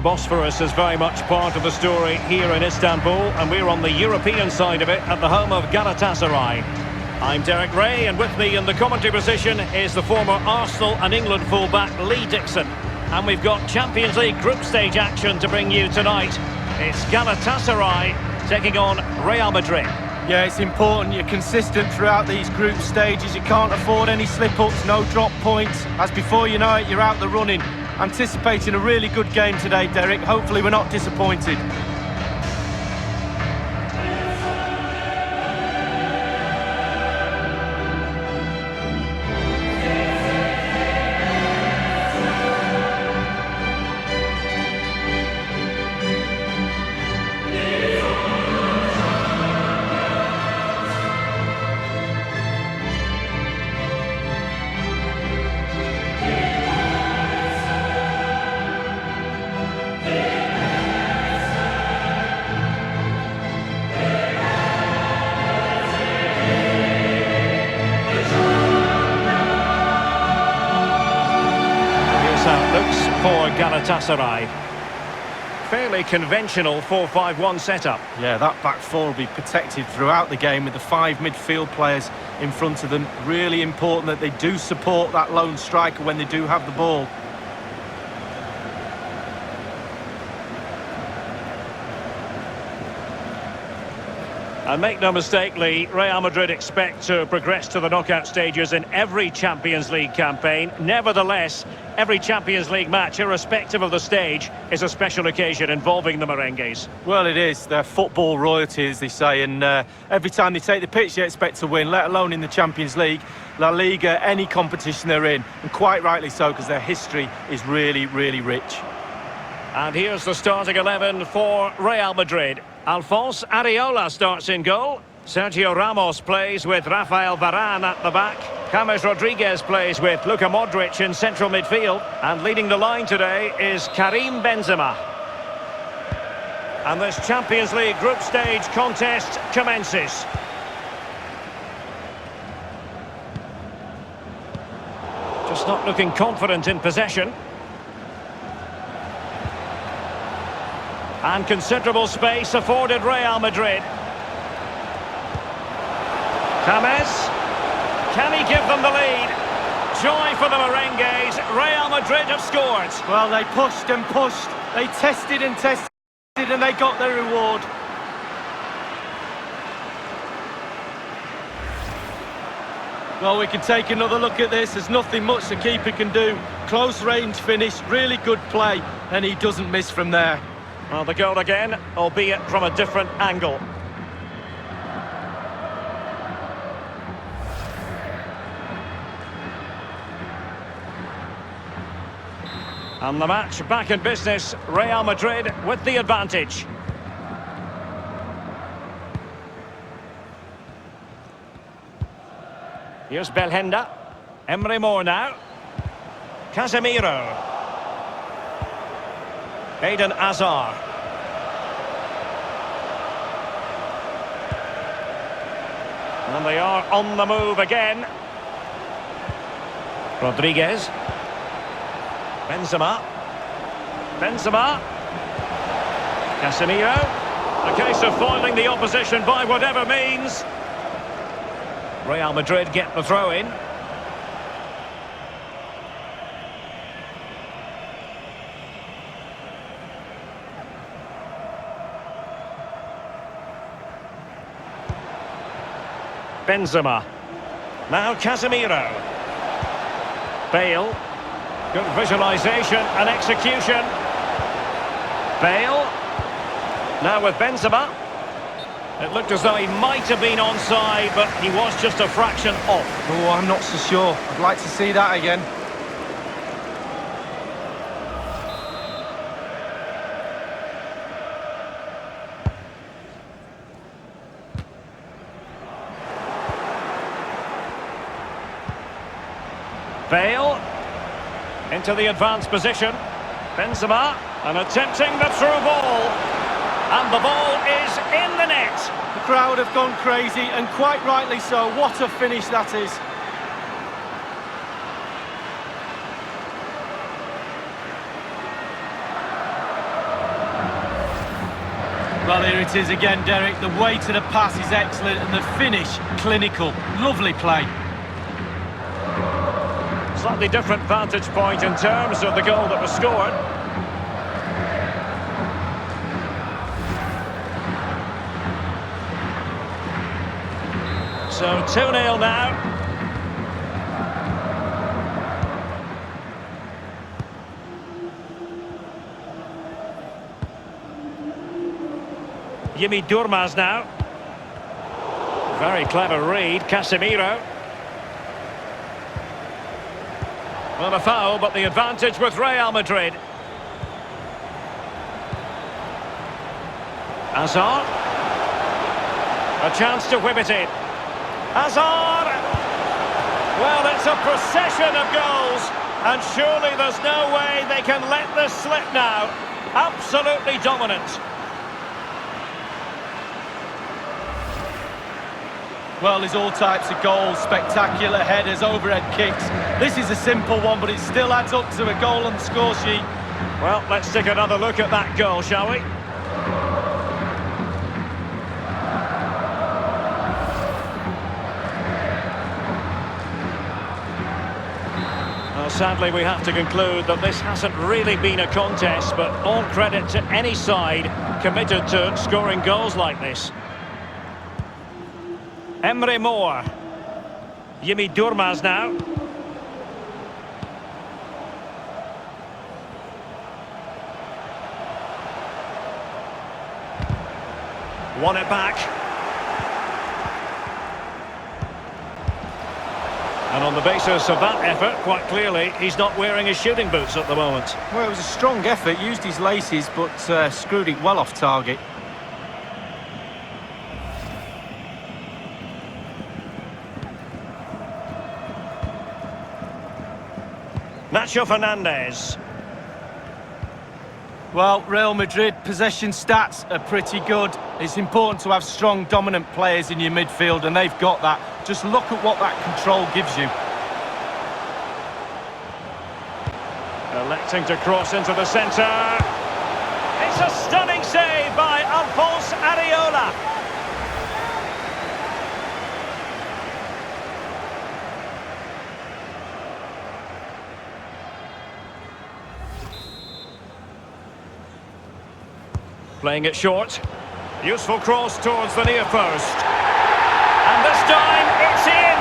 Bosphorus is very much part of the story here in Istanbul, and we're on the European side of it at the home of Galatasaray. I'm Derek Ray, and with me in the commentary position is the former Arsenal and England fullback Lee Dixon. And we've got Champions League group stage action to bring you tonight. It's Galatasaray taking on Real Madrid. Yeah, it's important you're consistent throughout these group stages. You can't afford any slip-ups, no drop points. As before you know it, you're out the running. Anticipating a really good game today, Derek. Hopefully we're not disappointed. For Galatasaray. Fairly conventional 4-5-1 setup. Yeah, that back four will be protected throughout the game with the 5 midfield players in front of them. Really important that they do support that lone striker when they do have the ball. And make no mistake, Lee, Real Madrid expect to progress to the knockout stages in every Champions League campaign. Nevertheless, every Champions League match, irrespective of the stage, is a special occasion involving the merengues. Well, it is. They're football royalty, as they say, and every time they take the pitch, they expect to win, let alone in the Champions League, La Liga, any competition they're in, and quite rightly so, because their history is really, really rich. And here's the starting 11 for Real Madrid. Alphonse Areola starts in goal. Sergio Ramos plays with Rafael Varane at the back. James Rodriguez plays with Luka Modric in central midfield. And leading the line today is Karim Benzema. And this Champions League group stage contest commences. Just not looking confident in possession. And considerable space afforded Real Madrid. James, can he give them the lead? Joy for the merengues. Real Madrid have scored. Well, they pushed and pushed. They tested and tested, and they got their reward. Well, we can take another look at this. There's nothing much the keeper can do. Close range finish, really good play, and he doesn't miss from there. Well, the goal again, albeit from a different angle. And the match back in business. Real Madrid with the advantage. Here's Belhanda. Emre Mor now. Casemiro. Eden Hazard. And they are on the move again. Rodriguez. Benzema. Casemiro. A case of foiling the opposition by whatever means. Real Madrid get the throw in. Benzema. Now Casemiro. Bale. Good visualisation and execution. Bale. Now with Benzema. It looked as though he might have been onside, but he was just a fraction off. Oh, I'm not so sure. I'd like to see that again. Bale into the advanced position. Benzema and attempting the through ball, and the ball is in the net. The crowd have gone crazy, and quite rightly so. What a finish that is. Well, here it is again, Derek. The weight of the pass is excellent and the finish clinical. Lovely play. Slightly different vantage point in terms of the goal that was scored. So 2-0 now. Jimmy Durmaz now. Very clever read, Casemiro. Well, a foul, but the advantage with Real Madrid. Hazard. A chance to whip it in. Hazard! Well, it's a procession of goals, and surely there's no way they can let this slip now. Absolutely dominant. Well, there's all types of goals, spectacular headers, overhead kicks. This is a simple one, but it still adds up to a goal on the score sheet. Well, let's take another look at that goal, shall we? Well, sadly, we have to conclude that this hasn't really been a contest, but all credit to any side committed to scoring goals like this. Emre Moore. Jimmy Durmaz now. Won it back. And on the basis of that effort, quite clearly, he's not wearing his shooting boots at the moment. Well, it was a strong effort, used his laces, but screwed it well off target. Nacho Fernandez. Well, Real Madrid possession stats are pretty good. It's important to have strong, dominant players in your midfield, and they've got that. Just look at what that control gives you. Electing to cross into the centre. It's a stunning save by Alphonse Areola. Playing it short. Useful cross towards the near post. And this time, it's in!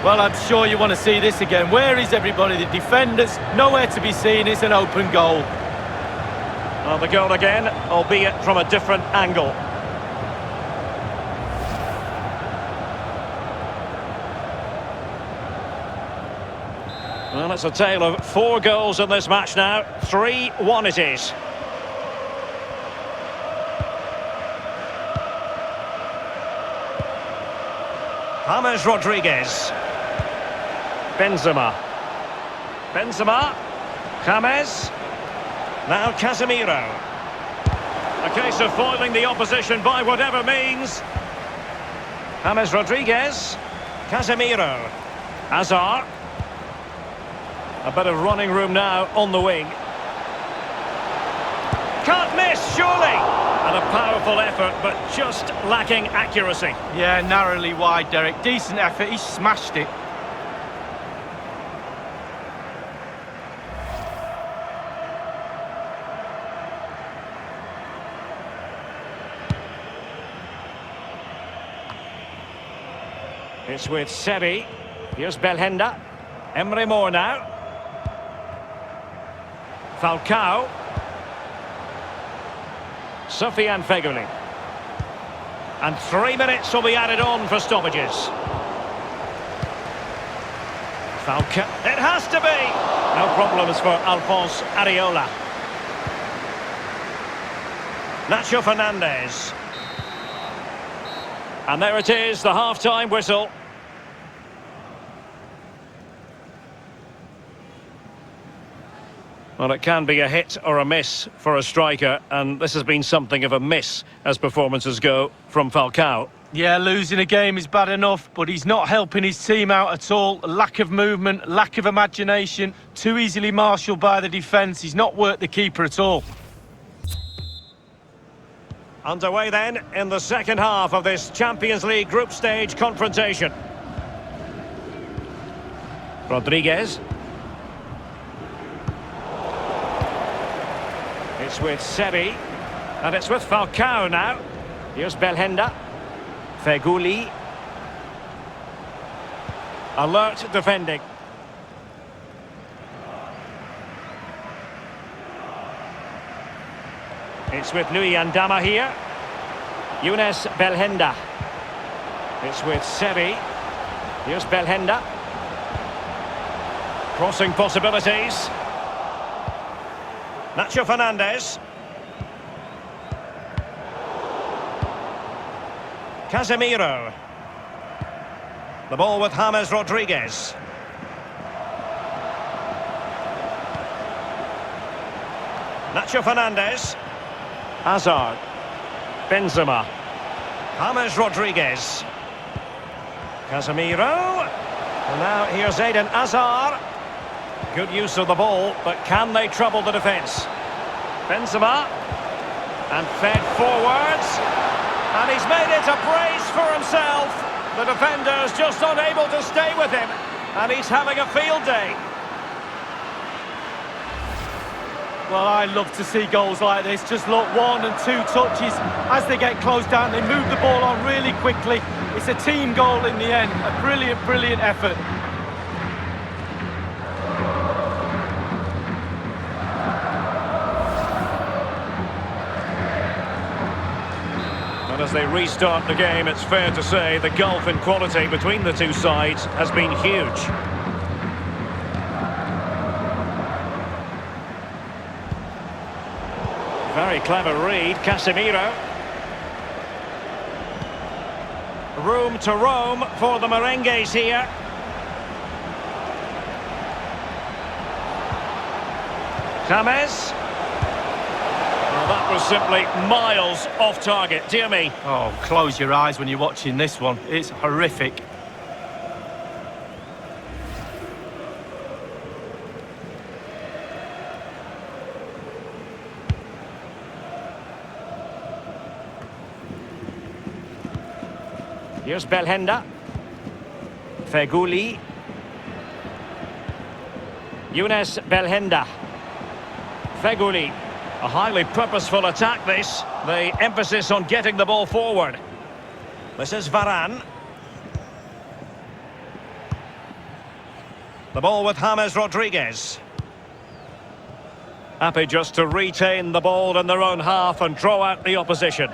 Well, I'm sure you want to see this again. Where is everybody? The defenders, nowhere to be seen. It's an open goal. Well, the goal again, albeit from a different angle. Well, it's a tale of 4 goals in this match now. 3-1 it is. James Rodriguez. Benzema. James. Now Casemiro. A case of foiling the opposition by whatever means. James Rodriguez. Casemiro. Hazard. A bit of running room now on the wing. Can't miss, surely! And a powerful effort, but just lacking accuracy. Yeah, narrowly wide, Derek. Decent effort, he smashed it. It's with Seri. Here's Belhanda. Emre Moore now. Falcao. Sofiane Feghouli. And 3 minutes will be added on for stoppages. Falcao. It has to be! No problems for Alphonse Areola. Nacho Fernandez. And there it is, the half-time whistle. Well, it can be a hit or a miss for a striker, and this has been something of a miss as performances go from Falcao. Yeah, losing a game is bad enough, but he's not helping his team out at all. Lack of movement, lack of imagination, too easily marshalled by the defence. He's not worked the keeper at all. Underway then in the second half of this Champions League group stage confrontation. Rodriguez. It's with Sebi. And it's with Falcao now. Here's Belhenda. Feghouli. Alert defending. It's with Nui Andama here. Younes Belhenda. It's with Sebi. Here's Belhenda. Crossing possibilities. Nacho Fernandez. Casemiro. The ball with James Rodriguez. Nacho Fernandez. Hazard. Benzema. James Rodriguez. Casemiro. And now here's Eden Hazard. Good use of the ball, but can they trouble the defence? Benzema. And fed forwards. And he's made it a brace for himself. The defender's just unable to stay with him. And he's having a field day. Well, I love to see goals like this. Just look, 1 and 2 touches. As they get close down, they move the ball on really quickly. It's a team goal in the end. A brilliant, brilliant effort. And as they restart the game, it's fair to say the gulf in quality between the two sides has been huge. Very clever read, Casemiro. Room to roam for the merengues here. James. Well, that was simply miles off target, dear me. Oh, close your eyes when you're watching this one. It's horrific. Here's Belhenda. Feghouli. Younes Belhenda. Feghouli. A highly purposeful attack this. The emphasis on getting the ball forward. This is Varane. The ball with James Rodriguez. Happy just to retain the ball in their own half and draw out the opposition.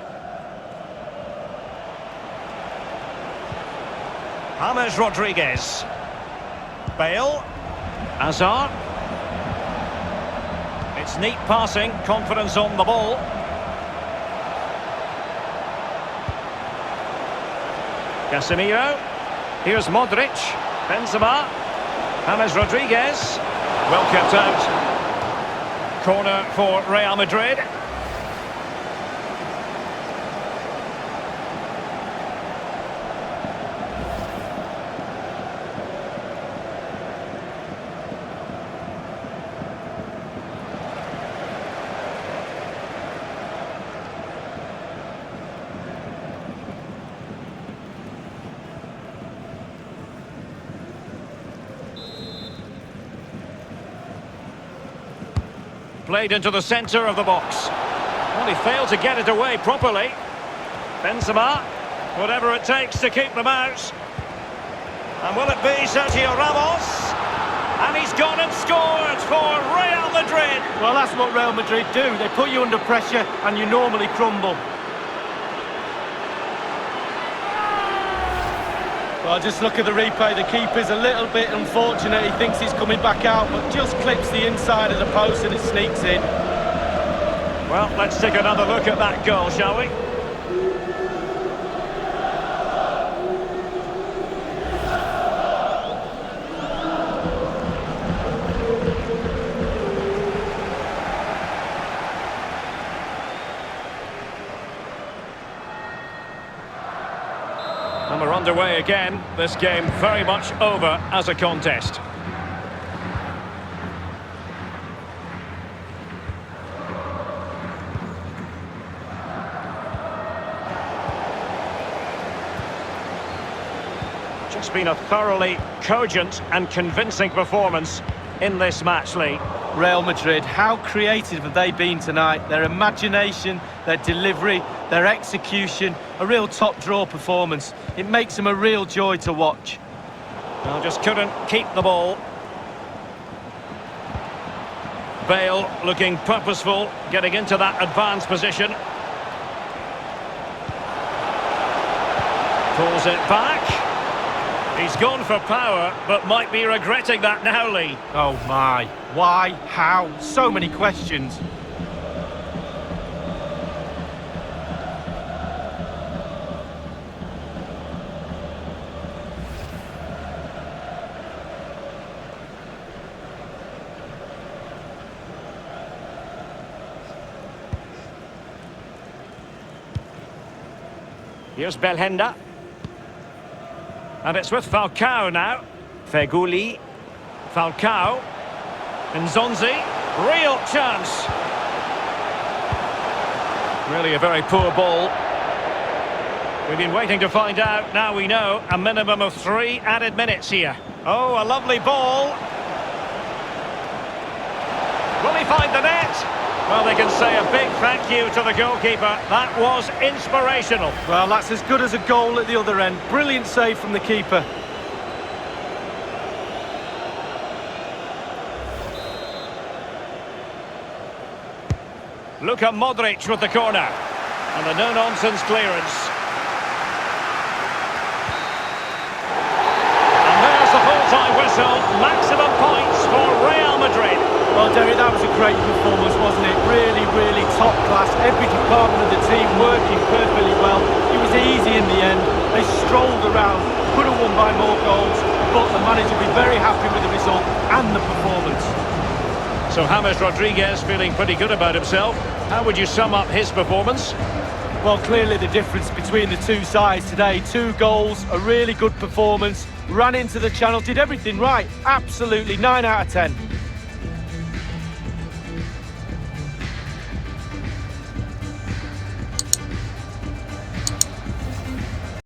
James Rodriguez. Bale. Hazard. It's neat passing, confidence on the ball. Casemiro. Here's Modric. Benzema. James Rodriguez. Well kept out. Corner for Real Madrid. Played into the centre of the box. Well, he failed to get it away properly. Benzema, whatever it takes to keep them out. And will it be Sergio Ramos? And he's gone and scored for Real Madrid. Well, that's what Real Madrid do. They put you under pressure and you normally crumble. Well, just look at the replay. The keeper's a little bit unfortunate. He thinks he's coming back out, but just clips the inside of the post and it sneaks in. Well, let's take another look at that goal, shall we? And we're underway again. This game very much over as a contest. Just been a thoroughly cogent and convincing performance in this match, Lee. Real Madrid, how creative have they been tonight? Their imagination, their delivery, their execution, a real top-draw performance. It makes them a real joy to watch. Well, just couldn't keep the ball. Bale looking purposeful, getting into that advanced position. Pulls it back. He's gone for power, but might be regretting that now, Lee. Oh my, why, how, so many questions. Here's Belhenda. And it's with Falcao now. Feghouli. Falcao. Nzonzi. Real chance. Really a very poor ball. We've been waiting to find out. Now we know. A minimum of 3 added minutes here. Oh, a lovely ball. Will he find the net? Well, they can say a big thank you to the goalkeeper. That was inspirational. Well, that's as good as a goal at the other end. Brilliant save from the keeper. Luka Modric with the corner. And the no-nonsense clearance. And there's the full-time whistle. Maximum points for Real Madrid. Well, Derek, that was a great performance, wasn't it? Really, really top class. Every department of the team working perfectly well. It was easy in the end. They strolled around, could have won by more goals, but the manager will be very happy with the result and the performance. So James Rodriguez feeling pretty good about himself. How would you sum up his performance? Well, clearly the difference between the two sides today. 2 goals, a really good performance. Ran into the channel, did everything right. Absolutely, 9 out of 10.